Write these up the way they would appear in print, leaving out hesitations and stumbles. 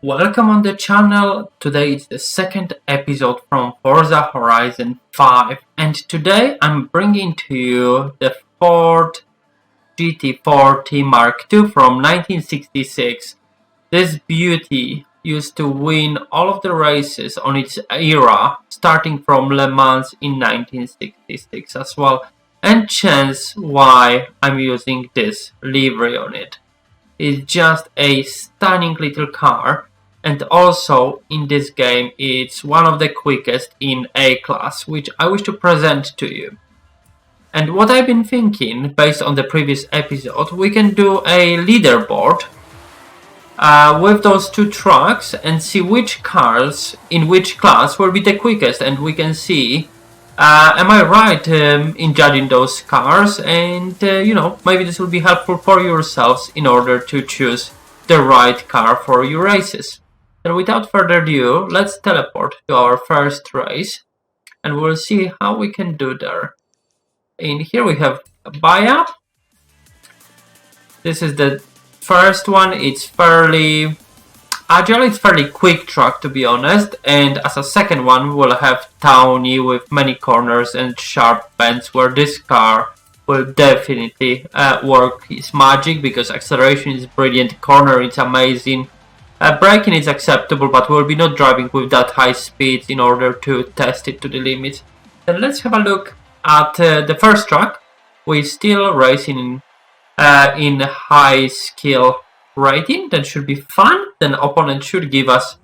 Welcome on the channel. Today is the second episode from Forza Horizon 5 and today I'm bringing to you the Ford GT Mark II from 1966. This beauty used to win all of the races on its era, starting from Le Mans in 1966 as well, and hence why I'm using this livery on it. It's just a stunning little car, and also in this game it's one of the quickest in A-class, which I wish to present to you. And what I've been thinking, based on the previous episode, we can do a leaderboard with those two trucks and see which cars in which class will be the quickest, and we can see am I right in judging those cars, and maybe this will be helpful for yourselves in order to choose the right car for your races. And without further ado, let's teleport to our first race and we'll see how we can do there. In here we have Bahia. This is the first one. It's fairly agile, it's fairly quick track to be honest, and as a second one we'll have towny with many corners and sharp bends where this car will definitely work its magic because acceleration is brilliant, corner is amazing, braking is acceptable, but we'll be not driving with that high speed in order to test it to the limit. Then let's have a look at the first track. We're still racing in high skill rating. That should be fun. Then opponent should give us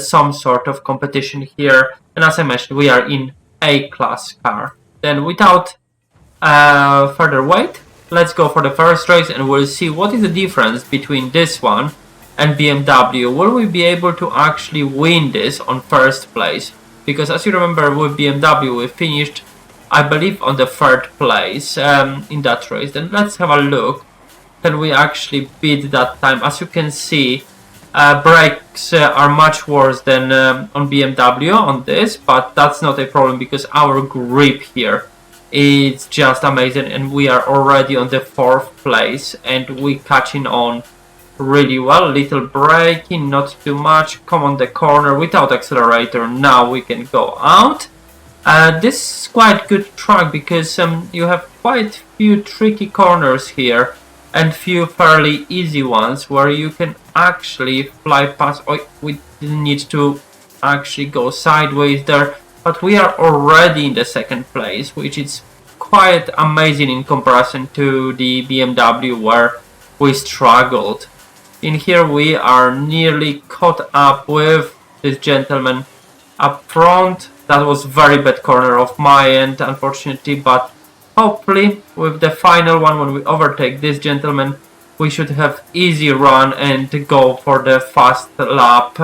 some sort of competition here, and as I mentioned we are in A-class car. Then without further wait, let's go for the first race and we'll see what is the difference between this one and BMW. Will we be able to actually win this on first place? Because as you remember with BMW we finished, I believe, on the third place in that race. Then let's have a look. Can we actually beat that time? As you can see, brakes are much worse than on BMW on this, but that's not a problem because our grip here is just amazing and we are already on the fourth place and we catching on really well. Little braking, not too much. Come on the corner without accelerator. Now we can go out. This is quite good track because you have quite few tricky corners here and few fairly easy ones where you can actually fly past. Oh, we didn't need to actually go sideways there, but we are already in the second place, which is quite amazing in comparison to the BMW where we struggled. In here we are nearly caught up with this gentleman up front. That was very bad corner of my end, unfortunately, but hopefully with the final one when we overtake this gentleman we should have easy run and go for the fast lap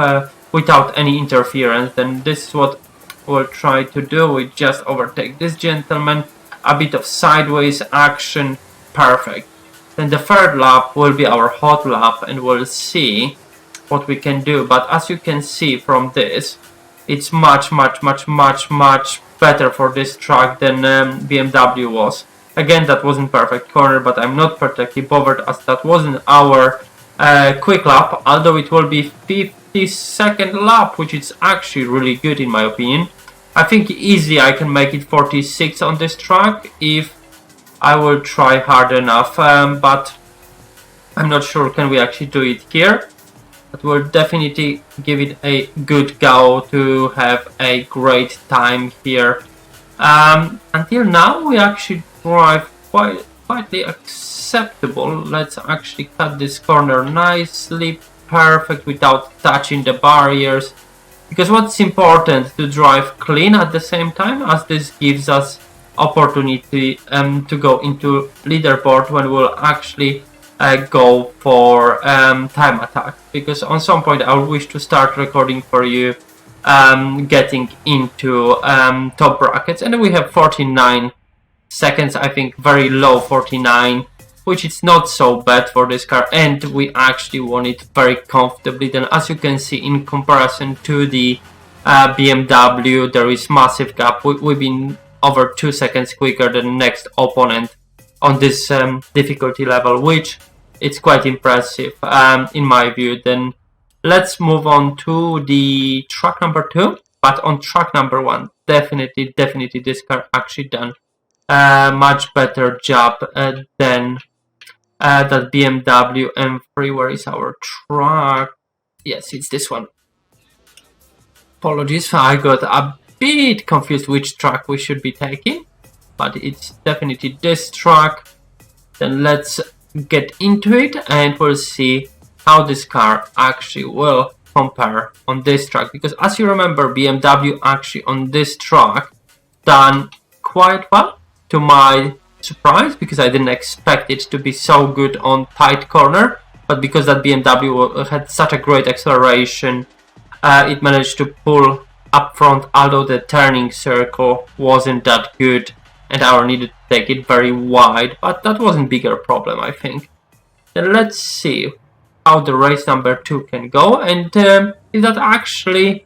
without any interference. Then this is what we'll try to do. We just overtake this gentleman, a bit of sideways action, perfect. Then the third lap will be our hot lap and we'll see what we can do. But as you can see from this, it's much better for this track than BMW was. Again, that wasn't perfect corner, but I'm not particularly bothered as that wasn't our quick lap, although it will be 52nd lap, which is actually really good in my opinion. I think easy I can make it 46 on this track if I will try hard enough, but I'm not sure can we actually do it here. But we'll definitely give it a good go to have a great time here. Until now we actually drive quite acceptable. Let's actually cut this corner nicely, perfect, without touching the barriers. Because what's important to drive clean at the same time, as this gives us opportunity to go into leaderboard when we'll actually go for time attack, because on some point I wish to start recording for you getting into top brackets. And then we have 49 seconds, I think very low 49, which is not so bad for this car, and we actually won it very comfortably. Then as you can see, in comparison to the BMW there is massive gap. We've been over 2 seconds quicker than the next opponent on this difficulty level, which it's quite impressive in my view. Then let's move on to the track number 2. But on track number 1, definitely this car actually done a much better job than that BMW M3. Where is our track? Yes, it's this one. Apologies, I got a bit confused which track we should be taking, but it's definitely this track. Then let's get into it and we'll see how this car actually will compare on this track, because as you remember, BMW actually on this track done quite well, to my surprise, because I didn't expect it to be so good on tight corner, but because that BMW had such a great acceleration, it managed to pull up front, although the turning circle wasn't that good and I needed to take it very wide, but that wasn't a bigger problem, I think. Then let's see how the race number 2 can go, and is that actually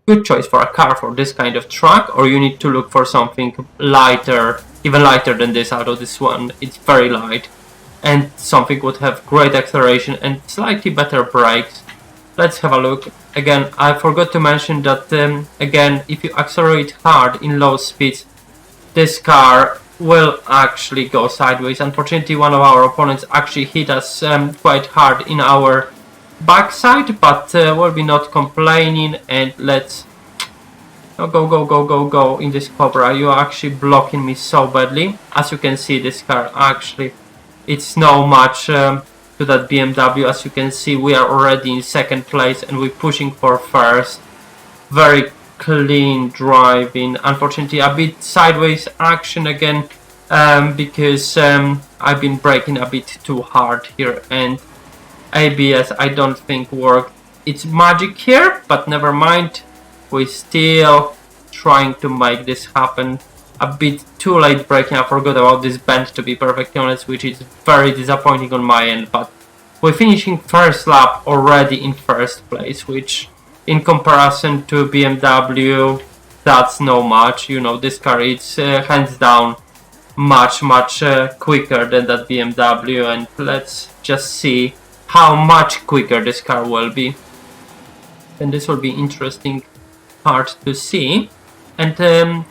good choice for a car for this kind of track, or you need to look for something lighter, even lighter than this, although this one it's very light, and something would have great acceleration and slightly better brakes. Let's have a look. Again, I forgot to mention that again, if you accelerate hard in low speeds, this car will actually go sideways. Unfortunately, one of our opponents actually hit us quite hard in our backside, but we'll be not complaining, and let's go in this Cobra. You're actually blocking me so badly. As you can see, this car actually, it's no match to that BMW. As you can see, we are already in second place and we're pushing for first. Very clean driving. Unfortunately, a bit sideways action again, because I've been braking a bit too hard here, and ABS I don't think worked its magic here, but never mind. We're still trying to make this happen. A bit too late braking. I forgot about this bend, to be perfectly honest, which is very disappointing on my end, but we're finishing first lap already in first place, which in comparison to BMW, that's no much. You know, this car is hands down much quicker than that BMW, and let's just see how much quicker this car will be. And this will be interesting part to see. And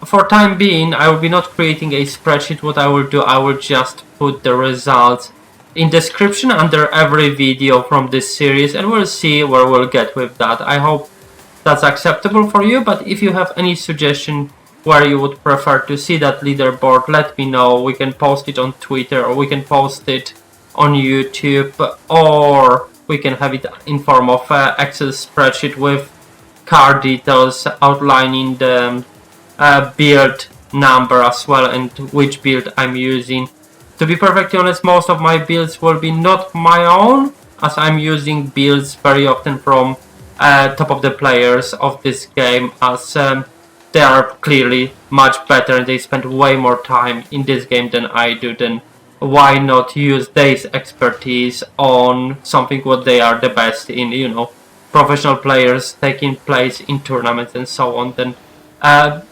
for time being, I will be not creating a spreadsheet. What I will do, I will just put the results in description under every video from this series, and we'll see where we'll get with that. I hope that's acceptable for you, but if you have any suggestion where you would prefer to see that leaderboard, let me know. We can post it on Twitter, or we can post it on YouTube, or we can have it in form of Excel spreadsheet with car details outlining the build number as well and which build I'm using. To be perfectly honest, most of my builds will be not my own, as I'm using builds very often from top of the players of this game, as they are clearly much better and they spend way more time in this game than I do. Then why not use their expertise on something what they are the best in, you know, professional players taking place in tournaments and so on. Then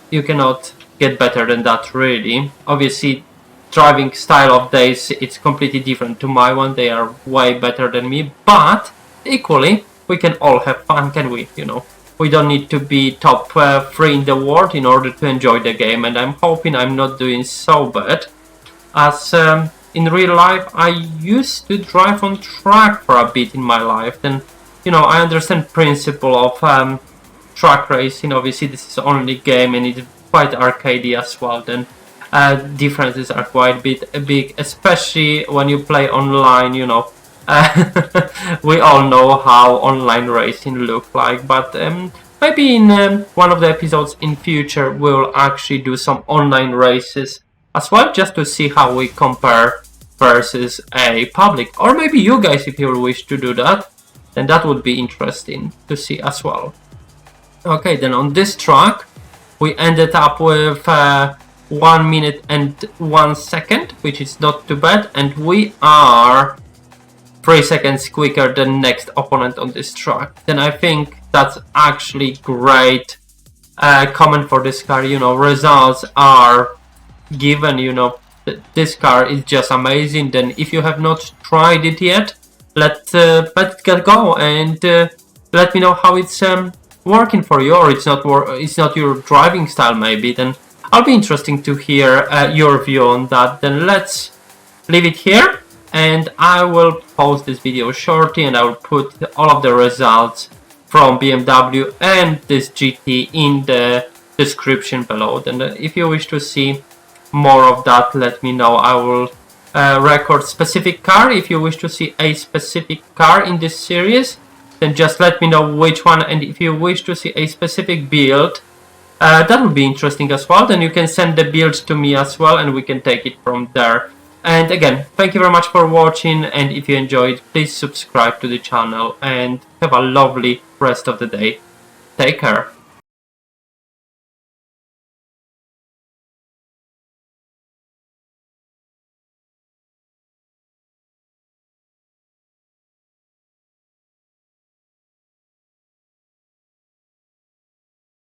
you cannot get better than that, really. Obviously, driving style of theirs, it's completely different to my one. They are way better than me, but equally we can all have fun, can we? You know, we don't need to be top 3 in the world in order to enjoy the game, and I'm hoping I'm not doing so bad, as in real life I used to drive on track for a bit in my life. Then, you know, I understand principle of track racing. Obviously this is only game and it's quite arcadey as well. Then differences are quite big, especially when you play online, you know. We all know how online racing look like, but maybe in one of the episodes in future we'll actually do some online races as well, just to see how we compare versus a public, or maybe you guys, if you wish to do that, then that would be interesting to see as well. Okay, then on this track we ended up with 1 minute and 1 second, which is not too bad, and we are 3 seconds quicker than next opponent on this track. Then I think that's actually great comment for this car. You know, results are given, you know, this car is just amazing. Then if you have not tried it yet, let's get go, and let me know how it's working for you, or it's not your driving style maybe. Then I'll be interesting to hear your view on that. Then let's leave it here, and I will post this video shortly, and I will put all of the results from BMW and this GT in the description below. Then if you wish to see more of that, let me know. I will record specific car. If you wish to see a specific car in this series, then just let me know which one, and if you wish to see a specific build, that would be interesting as well. Then you can send the build to me as well, and we can take it from there. And again, thank you very much for watching, and if you enjoyed, please subscribe to the channel, and have a lovely rest of the day. Take care.